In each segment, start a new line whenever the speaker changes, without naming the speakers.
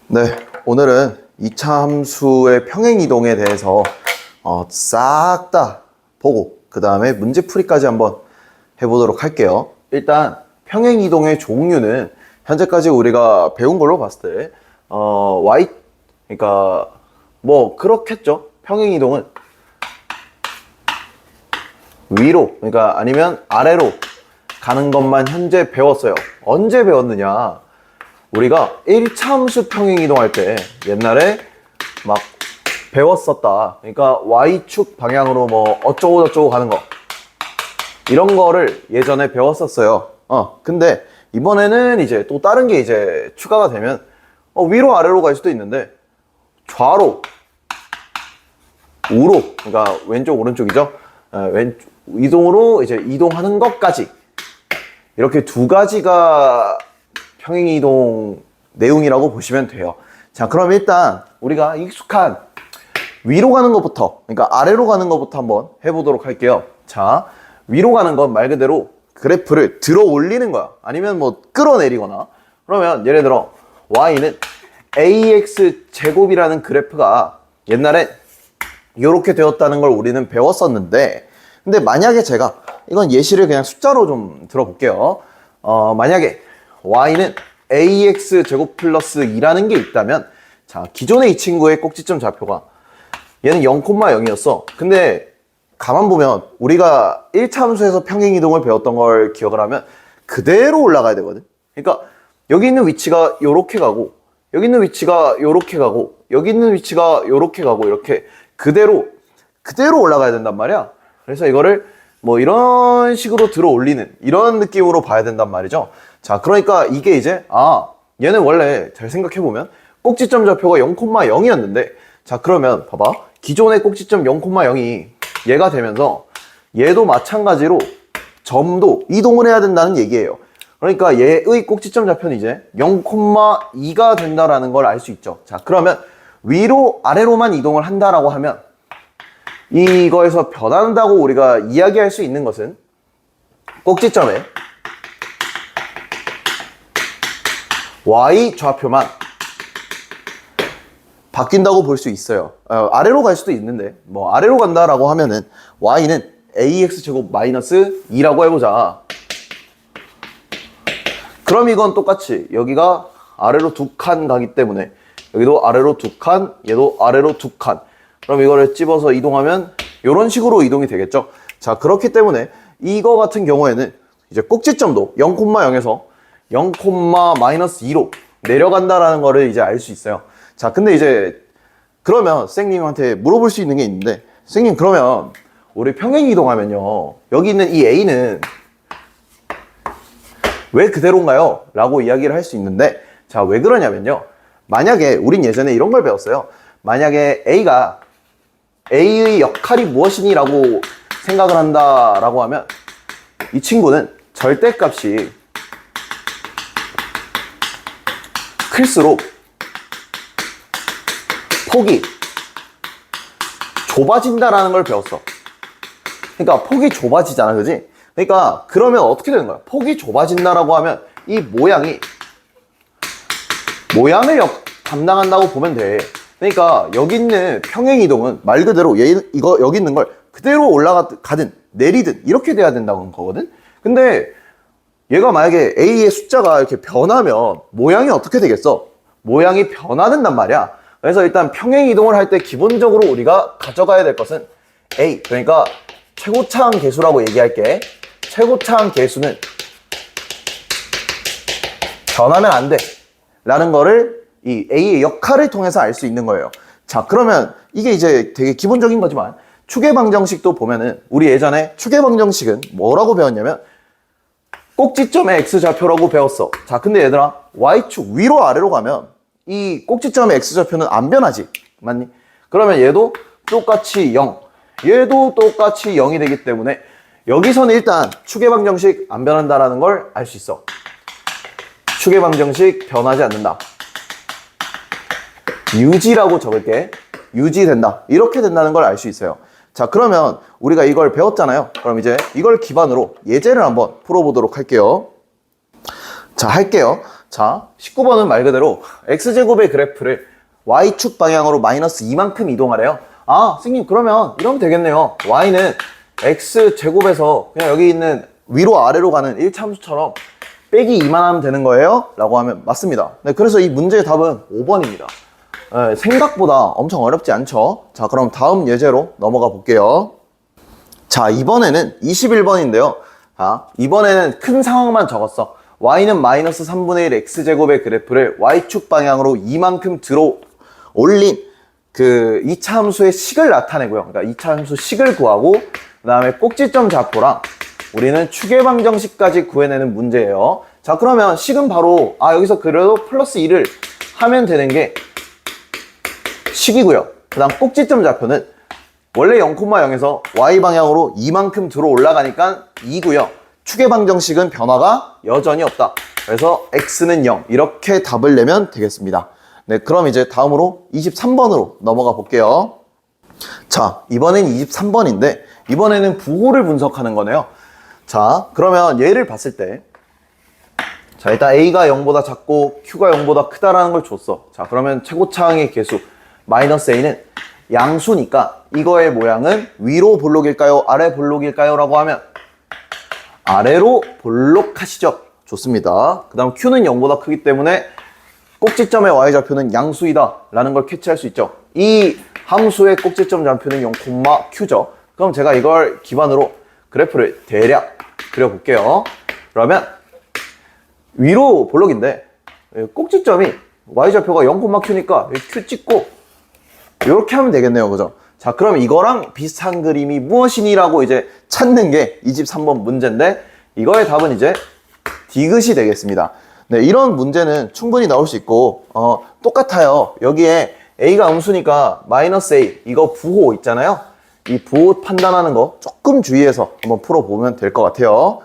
네, 오늘은 2차 함수의 평행이동에 대해서 싹 다 보고 그 다음에 문제풀이까지 한번 해보도록 할게요. 일단 평행이동의 종류는 현재까지 우리가 배운 걸로 봤을 때 y, 그러니까 뭐 그렇겠죠. 평행이동은 위로, 그러니까 아니면 아래로 가는 것만 현재 배웠어요. 언제 배웠느냐? 우리가 1차 함수 평행이동 할 때 옛날에 막 배웠었다. 그러니까 Y축 방향으로 뭐 어쩌고저쩌고 가는 거, 이런 거를 예전에 배웠었어요. 근데 이번에는 이제 또 다른 게 이제 추가가 되면 위로 아래로 갈 수도 있는데 좌로 우로, 그러니까 왼쪽 오른쪽이죠. 왼쪽 이동으로 이제 이동하는 것까지, 이렇게 두 가지가 평행이동 내용이라고 보시면 돼요. 자, 그럼 일단 우리가 익숙한 위로 가는 것부터, 그러니까 아래로 가는 것부터 한번 해보도록 할게요. 자, 위로 가는 건 말 그대로 그래프를 들어 올리는 거야. 아니면 뭐 끌어내리거나. 그러면 예를 들어 y는 ax 제곱이라는 그래프가 옛날에 이렇게 되었다는 걸 우리는 배웠었는데, 근데 만약에 제가 이건 예시를 그냥 숫자로 좀 들어볼게요. 만약에 y는 ax 제곱 플러스 2라는 게 있다면, 자, 기존의 이 친구의 꼭지점 좌표가 얘는 0,0이었어. 근데 가만 보면 우리가 1차 함수에서 평행이동을 배웠던 걸 기억을 하면 그대로 올라가야 되거든. 그러니까 여기 있는 위치가 요렇게 가고, 여기 있는 위치가 요렇게 가고, 여기 있는 위치가 요렇게 가고, 이렇게 그대로 올라가야 된단 말이야. 그래서 이거를 뭐 이런 식으로 들어 올리는 이런 느낌으로 봐야 된단 말이죠. 자, 그러니까 이게 이제 얘는 원래 잘 생각해보면 꼭지점 좌표가 0,0이었는데, 자, 그러면 봐봐, 기존의 꼭지점 0,0이 얘가 되면서 얘도 마찬가지로 점도 이동을 해야 된다는 얘기예요. 그러니까 얘의 꼭지점 좌표는 이제 0,2가 된다라는 걸 알 수 있죠. 자, 그러면 위로 아래로만 이동을 한다라고 하면 이거에서 변한다고 우리가 이야기할 수 있는 것은 꼭지점에 y 좌표만 바뀐다고 볼 수 있어요. 아래로 갈 수도 있는데, 뭐 아래로 간다라고 하면은 y는 ax 제곱 마이너스 2라고 해보자. 그럼 이건 똑같이 여기가 아래로 두 칸 가기 때문에 여기도 아래로 두 칸, 얘도 아래로 두 칸. 그럼 이거를 찝어서 이동하면 이런 식으로 이동이 되겠죠. 자, 그렇기 때문에 이거 같은 경우에는 이제 꼭지점도 0,0에서 0,-2로 내려간다라는 거를 이제 알 수 있어요. 자, 근데 이제 그러면 선생님한테 물어볼 수 있는 게 있는데, 선생님 그러면 우리 평행 이동하면요, 여기 있는 이 A는 왜 그대로인가요? 라고 이야기를 할 수 있는데, 자, 왜 그러냐면요, 만약에 우린 예전에 이런 걸 배웠어요. 만약에 A의 역할이 무엇이니? 라고 생각을 한다라고 하면 이 친구는 절대값이 클수록 폭이 좁아진다라는 걸 배웠어. 그러니까 폭이 좁아지잖아, 그지? 그러니까 그러면 어떻게 되는 거야? 폭이 좁아진다라고 하면 이 모양을 담당한다고 보면 돼. 그러니까 여기 있는 평행이동은 말 그대로 이거 여기 있는 걸 그대로 올라가든 내리든 이렇게 돼야 된다는 거거든. 근데 얘가 만약에 A의 숫자가 이렇게 변하면 모양이 어떻게 되겠어? 모양이 변화된단 말이야. 그래서 일단 평행이동을 할 때 기본적으로 우리가 가져가야 될 것은 A, 그러니까 최고차항 계수라고 얘기할게. 최고차항 계수는 변하면 안 돼 라는 거를 이 A의 역할을 통해서 알 수 있는 거예요. 자, 그러면 이게 이제 되게 기본적인 거지만 추계방정식도 보면은 우리 예전에 추계방정식은 뭐라고 배웠냐면 꼭지점의 x좌표라고 배웠어. 자, 근데 얘들아, y축 위로 아래로 가면 이 꼭지점의 x좌표는 안 변하지, 맞니? 그러면 얘도 똑같이 0, 얘도 똑같이 0이 되기 때문에 여기서는 일단 추계방정식 안 변한다라는 걸 알 수 있어. 추계방정식 변하지 않는다. 유지라고 적을게. 유지된다. 이렇게 된다는 걸 알 수 있어요. 자, 그러면 우리가 이걸 배웠잖아요. 그럼 이제 이걸 기반으로 예제를 한번 풀어보도록 할게요. 자, 할게요. 자, 19번은 말 그대로 x제곱의 그래프를 y축 방향으로 마이너스 2만큼 이동하래요. 아, 선생님 그러면 이러면 되겠네요. y는 x제곱에서 그냥 여기 있는 위로 아래로 가는 1참수처럼 빼기 2만 하면 되는 거예요? 라고 하면 맞습니다. 네, 그래서 이 문제의 답은 5번입니다. 네, 생각보다 엄청 어렵지 않죠? 자, 그럼 다음 예제로 넘어가 볼게요. 자, 이번에는 21번인데요. 자, 이번에는 큰 상황만 적었어. y는 마이너스 3분의 1 x제곱의 그래프를 y축 방향으로 이만큼 들어 올린 그 2차 함수의 식을 나타내고요. 그러니까 2차 함수 식을 구하고 그 다음에 꼭지점 좌표랑 우리는 추계 방정식까지 구해내는 문제예요. 자, 그러면 식은 바로 여기서 그래도 플러스 2를 하면 되는 게 식이고요. 그 다음 꼭지점 좌표는 원래 0,0에서 y 방향으로 이만큼 들어 올라가니까 2고요. 추계 방정식은 변화가 여전히 없다. 그래서 x는 0 이렇게 답을 내면 되겠습니다. 네, 그럼 이제 다음으로 23번으로 넘어가 볼게요. 자, 이번엔 23번인데 이번에는 부호를 분석하는 거네요. 자, 그러면 얘를 봤을 때 자, 일단 a가 0보다 작고 q가 0보다 크다라는 걸 줬어. 자, 그러면 최고차항의 개수 마이너스 a는 양수니까 이거의 모양은 위로 볼록일까요? 아래 볼록일까요? 라고 하면 아래로 볼록하시죠. 좋습니다. 그 다음 q는 0보다 크기 때문에 꼭지점의 y좌표는 양수이다 라는 걸 캐치할 수 있죠. 이 함수의 꼭지점 좌표는 0,q죠. 그럼 제가 이걸 기반으로 그래프를 대략 그려볼게요. 그러면 위로 볼록인데 꼭지점이 y좌표가 0,q니까 q 찍고 이렇게 하면 되겠네요. 그죠? 자, 그럼 이거랑 비슷한 그림이 무엇이니라고 이제 찾는 게 23번 문제인데 이거의 답은 이제 디귿이 되겠습니다. 네, 이런 문제는 충분히 나올 수 있고 똑같아요. 여기에 a가 음수니까 마이너스 a 이거 부호 있잖아요. 이 부호 판단하는 거 조금 주의해서 한번 풀어보면 될 것 같아요.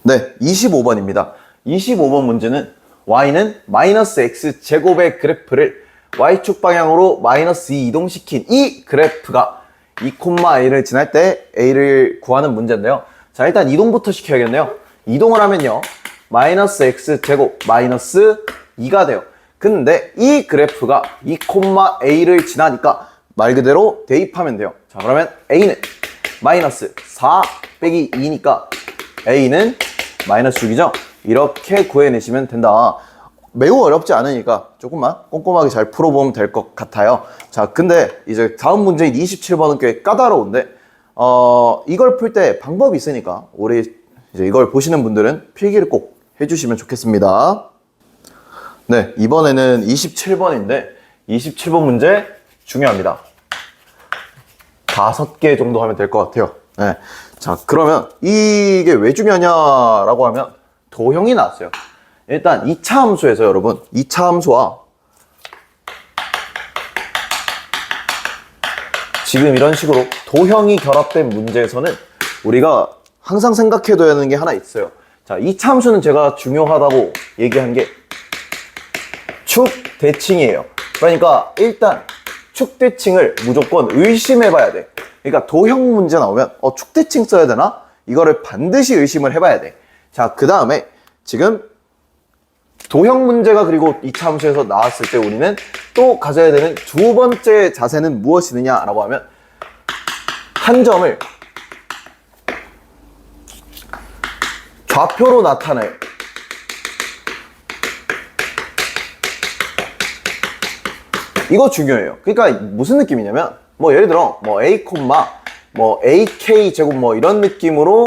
네, 25번입니다. 25번 문제는 y는 마이너스 x제곱의 그래프를 y축 방향으로 마이너스 2 이동시킨 이 그래프가 2,a를 지날 때 a를 구하는 문제인데요. 자, 일단 이동부터 시켜야겠네요. 이동을 하면요. 마이너스 x제곱 마이너스 2가 돼요. 근데 이 그래프가 2,a를 지나니까 말 그대로 대입하면 돼요. 자, 그러면 a는 마이너스 4 빼기 2니까 a는 마이너스 6이죠. 이렇게 구해내시면 된다. 매우 어렵지 않으니까 조금만 꼼꼼하게 잘 풀어보면 될 것 같아요. 자, 근데 이제 다음 문제인 27번은 꽤 까다로운데 이걸 풀 때 방법이 있으니까 우리 이제 이걸 보시는 분들은 필기를 꼭 해주시면 좋겠습니다. 네, 이번에는 27번인데 27번 문제 중요합니다. 5개 정도 하면 될 것 같아요. 네. 자, 그러면 이게 왜 중요하냐라고 하면 도형이 나왔어요. 일단 2차 함수에서 여러분 2차 함수와 지금 이런 식으로 도형이 결합된 문제에서는 우리가 항상 생각해둬야 하는 게 하나 있어요. 자, 2차 함수는 제가 중요하다고 얘기한 게 축 대칭이에요. 그러니까 일단 축 대칭을 무조건 의심해봐야 돼. 그러니까 도형 문제 나오면 축 대칭 써야 되나? 이거를 반드시 의심을 해봐야 돼. 자, 그 다음에 지금 도형 문제가 그리고 2차 함수에서 나왔을 때 우리는 또 가져야 되는 두 번째 자세는 무엇이느냐라고 하면 한 점을 좌표로 나타내요. 이거 중요해요. 그러니까 무슨 느낌이냐면 예를 들어 a, ak 제곱 이런 느낌으로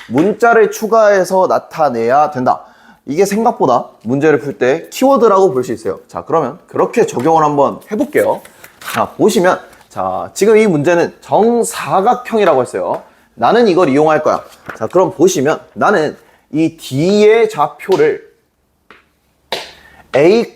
문자를 추가해서 나타내야 된다. 이게 생각보다 문제를 풀 때 키워드라고 볼 수 있어요. 자, 그러면 그렇게 적용을 한번 해볼게요. 자, 보시면 자, 지금 이 문제는 정사각형이라고 했어요. 나는 이걸 이용할 거야. 자, 그럼 보시면 나는 이 D의 좌표를 A,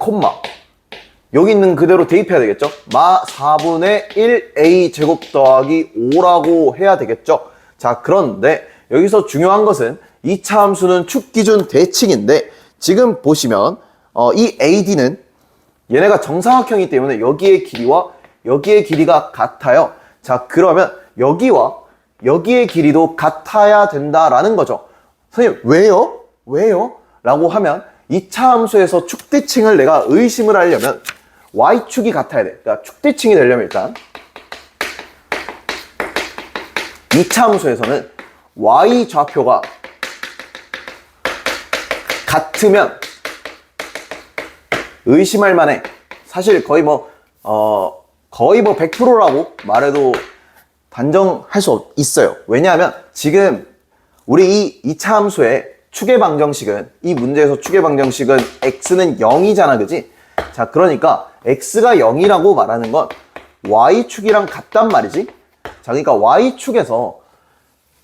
여기 있는 그대로 대입해야 되겠죠? 4분의 1 A 제곱 더하기 5라고 해야 되겠죠? 자, 그런데 여기서 중요한 것은 2차 함수는 축 기준 대칭인데 지금 보시면 이 AD는 얘네가 정사각형이기 때문에 여기의 길이와 여기의 길이가 같아요. 자, 그러면 여기와 여기의 길이도 같아야 된다라는 거죠. 선생님, 왜요? 라고 하면 2차 함수에서 축대칭을 내가 의심을 하려면 y축이 같아야 돼. 그러니까 축대칭이 되려면 일단 2차 함수에서는 y 좌표가 같으면 의심할 만해. 사실 거의 뭐 100%라고 말해도 단정할 수 있어요. 왜냐하면 지금 우리 이 2차 함수의 축의 방정식은, 이 문제에서 축의 방정식은 x는 0이잖아, 그지? 자, 그러니까 x가 0이라고 말하는 건 y축이랑 같단 말이지? 자, 그러니까 y축에서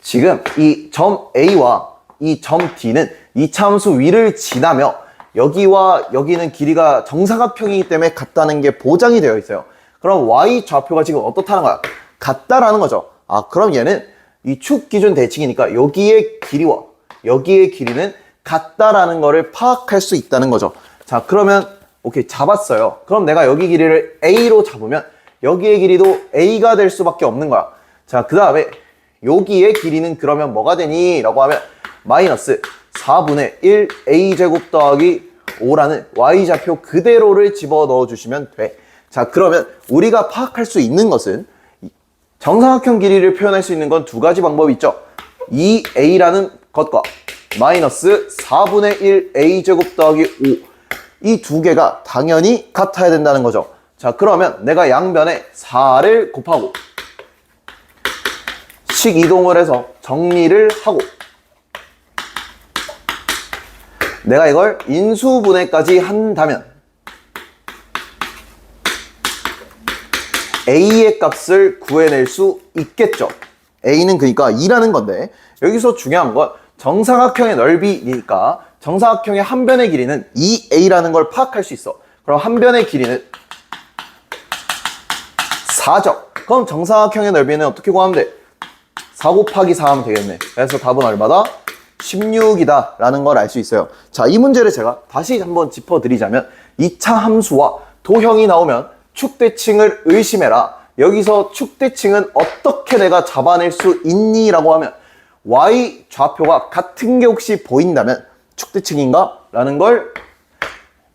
지금 이 점 A와 이 점 D는 2차 함수 위를 지나며 여기와 여기는 길이가 정사각형이기 때문에 같다는 게 보장이 되어 있어요. 그럼 y 좌표가 지금 어떻다는 거야? 같다라는 거죠. 아, 그럼 얘는 이 축 기준 대칭이니까 여기의 길이와 여기의 길이는 같다라는 거를 파악할 수 있다는 거죠. 자, 그러면 오케이, 잡았어요. 그럼 내가 여기 길이를 A로 잡으면 여기의 길이도 A가 될 수밖에 없는 거야. 자, 그 다음에 여기의 길이는 그러면 뭐가 되니? 라고 하면 마이너스 4분의 1 A제곱 더하기 5라는 Y좌표 그대로를 집어넣어 주시면 돼. 자, 그러면 우리가 파악할 수 있는 것은 정사각형 길이를 표현할 수 있는 건 두 가지 방법이 있죠. 2A라는 것과 마이너스 4분의 1 A제곱 더하기 5, 이 두 개가 당연히 같아야 된다는 거죠. 자, 그러면 내가 양변에 4를 곱하고 식 이동을 해서 정리를 하고 내가 이걸 인수분해까지 한다면 A의 값을 구해낼 수 있겠죠. A는 그러니까 2라는 건데 여기서 중요한 건 정사각형의 넓이니까 정사각형의 한 변의 길이는 2A라는 걸 파악할 수 있어. 그럼 한 변의 길이는 4죠. 그럼 정사각형의 넓이는 어떻게 구하면 돼? 4 곱하기 4 하면 되겠네. 그래서 답은 얼마다? 16이다 라는 걸 알 수 있어요. 자, 이 문제를 제가 다시 한번 짚어드리자면 2차 함수와 도형이 나오면 축대칭을 의심해라. 여기서 축대칭은 어떻게 내가 잡아낼 수 있니? 라고 하면 y 좌표가 같은 게 혹시 보인다면 축대칭인가? 라는 걸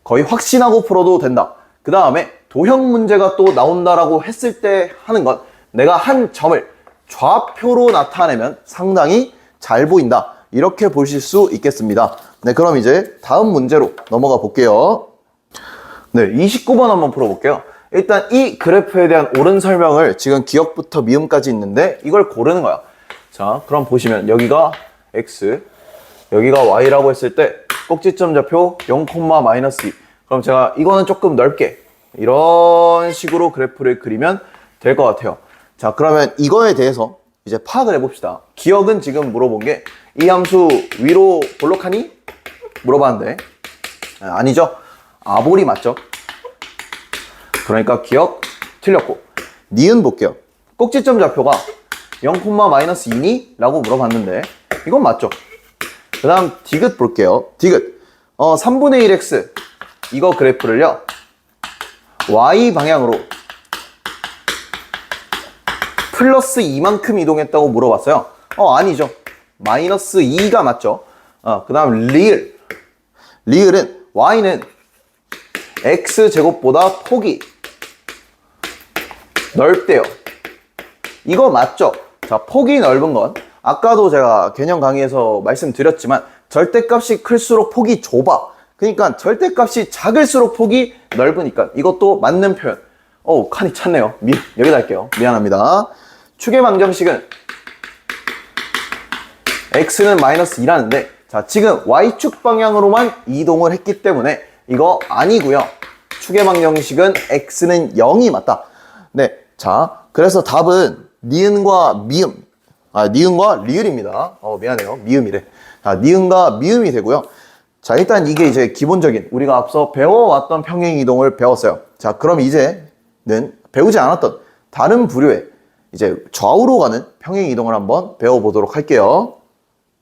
거의 확신하고 풀어도 된다. 그 다음에 도형 문제가 또 나온다라고 했을 때 하는 건 내가 한 점을 좌표로 나타내면 상당히 잘 보인다. 이렇게 보실 수 있겠습니다. 네, 그럼 이제 다음 문제로 넘어가 볼게요. 네, 29번 한번 풀어볼게요. 일단 이 그래프에 대한 옳은 설명을 지금 기억부터 미음까지 있는데 이걸 고르는 거야. 자, 그럼 보시면 여기가 x, 여기가 y라고 했을 때 꼭지점 좌표 0, 마이너스 2. 그럼 제가 이거는 조금 넓게 이런 식으로 그래프를 그리면 될 것 같아요. 자, 그러면 이거에 대해서 이제 파악을 해봅시다. 기억은 지금 물어본 게 이 함수 위로 볼록하니? 물어봤는데 아니죠? 아볼이 맞죠? 그러니까 기억 틀렸고 니은 볼게요. 꼭지점 좌표가 0, 마이너스 2니? 라고 물어봤는데 이건 맞죠? 그 다음 디귿 볼게요. 디귿 3분의 1x 이거 그래프를요 y 방향으로 플러스 2만큼 이동했다고 물어봤어요. 아니죠. 마이너스 2가 맞죠. 그 다음 리을은 y는 x제곱보다 폭이 넓대요. 이거 맞죠? 자, 폭이 넓은 건 아까도 제가 개념 강의에서 말씀드렸지만 절대값이 클수록 폭이 좁아. 그러니까 절대값이 작을수록 폭이 넓으니까 이것도 맞는 표현. 칸이 찼네요. 여기다 할게요. 미안합니다. 축의 방정식은 x는 마이너스 2라는데 자, 지금 y축 방향으로만 이동을 했기 때문에 이거 아니고요. 축의 방정식은 x는 0이 맞다. 네, 자, 그래서 답은 니은과 미음, 니은과 리을입니다. 미안해요. 미음이래. 자, 니은과 미음이 되고요. 자, 일단 이게 이제 기본적인 우리가 앞서 배워왔던 평행이동을 배웠어요. 자, 그럼 이제는 배우지 않았던 다른 부류의 이제 좌우로 가는 평행이동을 한번 배워보도록 할게요.